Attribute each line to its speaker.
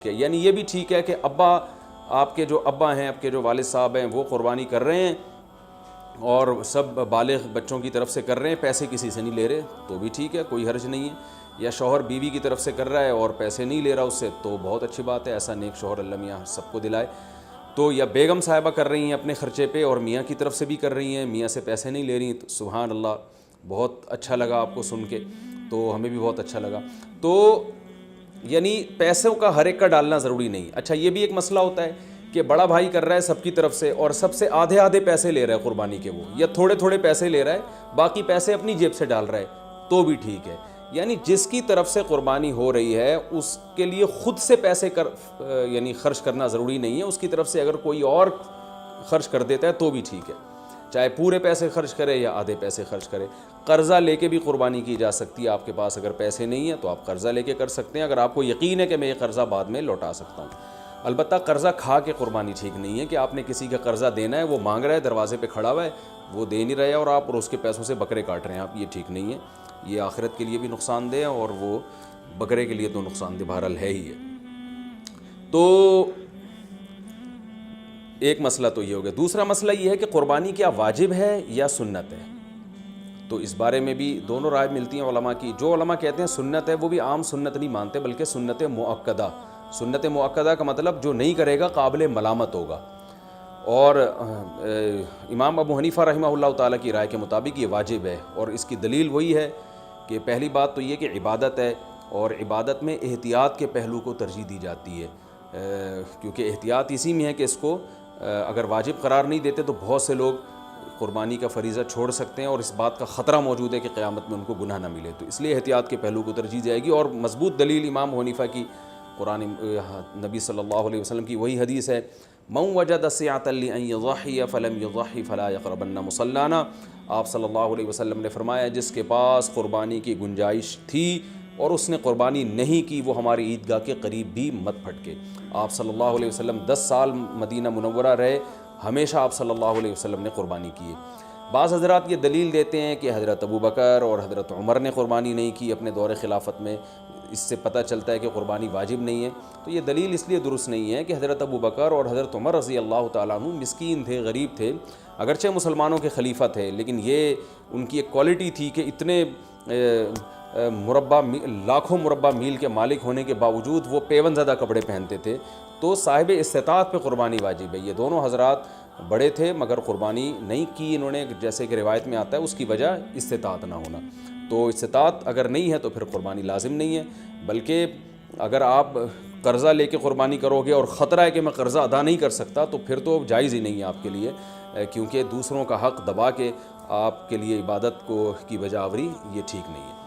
Speaker 1: یعنی یہ بھی ٹھیک ہے کہ ابا آپ کے جو ابا ہیں، آپ کے جو والد صاحب ہیں وہ قربانی کر رہے ہیں اور سب بالغ بچوں کی طرف سے کر رہے ہیں، پیسے کسی سے نہیں لے رہے تو بھی ٹھیک ہے، کوئی حرج نہیں ہے۔ یا شوہر بیوی کی طرف سے کر رہا ہے اور پیسے نہیں لے رہا اس سے تو بہت اچھی بات ہے، ایسا نیک شوہر اللہ میاں سب کو دلائے۔ تو یا بیگم صاحبہ کر رہی ہیں اپنے خرچے پہ اور میاں کی طرف سے بھی کر رہی ہیں، میاں سے پیسے نہیں لے رہی، تو سبحان اللہ، بہت اچھا لگا آپ کو سن کے، تو ہمیں بھی بہت اچھا لگا۔ تو یعنی پیسوں کا ہر ایک کا ڈالنا ضروری نہیں۔ اچھا یہ بھی ایک مسئلہ ہوتا ہے کہ بڑا بھائی کر رہا ہے سب کی طرف سے اور سب سے آدھے آدھے پیسے لے رہا ہے قربانی کے، وہ یا تھوڑے تھوڑے پیسے لے رہا ہے، باقی پیسے اپنی جیب سے ڈال رہا ہے تو بھی ٹھیک ہے۔ یعنی جس کی طرف سے قربانی ہو رہی ہے اس کے لیے خود سے پیسے یعنی خرچ کرنا ضروری نہیں ہے، اس کی طرف سے اگر کوئی اور خرچ کر دیتا ہے تو بھی ٹھیک ہے، چاہے پورے پیسے خرچ کرے یا آدھے پیسے خرچ کرے۔ قرضہ لے کے بھی قربانی کی جا سکتی ہے، آپ کے پاس اگر پیسے نہیں ہیں تو آپ قرضہ لے کے کر سکتے ہیں، اگر آپ کو یقین ہے کہ میں یہ قرضہ بعد میں لوٹا سکتا ہوں۔ البتہ قرضہ کھا کے قربانی ٹھیک نہیں ہے کہ آپ نے کسی کا قرضہ دینا ہے، وہ مانگ رہا ہے، دروازے پہ کھڑا ہوا ہے، وہ دے نہیں رہے اور آپ اس کے پیسوں سے بکرے کاٹ رہے ہیں، آپ یہ ٹھیک نہیں ہے، یہ آخرت کے لیے بھی نقصان دہ ہے اور وہ بکرے کے لیے تو نقصان دہ بہرحال ہے ہی ہے۔ تو ایک مسئلہ تو یہ ہو گیا۔ دوسرا مسئلہ یہ ہے کہ قربانی کیا واجب ہے یا سنت ہے؟ تو اس بارے میں بھی دونوں رائے ملتی ہیں علماء کی۔ جو علماء کہتے ہیں سنت ہے وہ بھی عام سنت نہیں مانتے بلکہ سنت مؤکدہ۔ سنت مؤکدہ کا مطلب جو نہیں کرے گا قابل ملامت ہوگا، اور امام ابو حنیفہ رحمہ اللہ تعالیٰ کی رائے کے مطابق یہ واجب ہے، اور اس کی دلیل وہی ہے کہ پہلی بات تو یہ کہ عبادت ہے اور عبادت میں احتیاط کے پہلو کو ترجیح دی جاتی ہے، کیونکہ احتیاط اسی میں ہے کہ اس کو اگر واجب قرار نہیں دیتے تو بہت سے لوگ قربانی کا فریضہ چھوڑ سکتے ہیں اور اس بات کا خطرہ موجود ہے کہ قیامت میں ان کو گناہ نہ ملے، تو اس لیے احتیاط کے پہلو کو ترجیح جائے گی۔ اور مضبوط دلیل امام حنیفہ کی قرآن نبی صلی اللہ علیہ وسلم کی وہی حدیث ہے، من وجد سعۃ لأن یضحی فلم یضحی فلا یقربن مصلانا۔ آپ صلی اللہ علیہ وسلم نے فرمایا جس کے پاس قربانی کی گنجائش تھی اور اس نے قربانی نہیں کی وہ ہماری عیدگاہ کے قریب بھی مت پھٹکے۔ آپ صلی اللہ علیہ وسلم 10 سال مدینہ منورہ رہے، ہمیشہ آپ صلی اللہ علیہ وسلم نے قربانی کی ہے۔ بعض حضرات یہ دلیل دیتے ہیں کہ حضرت ابو بکر اور حضرت عمر نے قربانی نہیں کی اپنے دور خلافت میں، اس سے پتہ چلتا ہے کہ قربانی واجب نہیں ہے۔ تو یہ دلیل اس لیے درست نہیں ہے کہ حضرت ابو بکر اور حضرت عمر رضی اللہ تعالیٰ عنہ مسکین تھے، غریب تھے، اگرچہ مسلمانوں کے خلیفہ تھے، لیکن یہ ان کی ایک کوالٹی تھی کہ اتنے لاکھوں مربع میل کے مالک ہونے کے باوجود وہ پیون زدہ کپڑے پہنتے تھے، تو صاحب استطاعت پہ قربانی واجب ہے۔ یہ دونوں حضرات بڑے تھے مگر قربانی نہیں کی انہوں نے، جیسے کہ روایت میں آتا ہے اس کی وجہ استطاعت نہ ہونا۔ تو استطاعت اگر نہیں ہے تو پھر قربانی لازم نہیں ہے، بلکہ اگر آپ قرضہ لے کے قربانی کرو گے اور خطرہ ہے کہ میں قرضہ ادا نہیں کر سکتا تو پھر تو جائز ہی نہیں ہے آپ کے لیے، کیونکہ دوسروں کا حق دبا کے آپ کے لیے عبادت کی وجہ آوری یہ ٹھیک نہیں ہے۔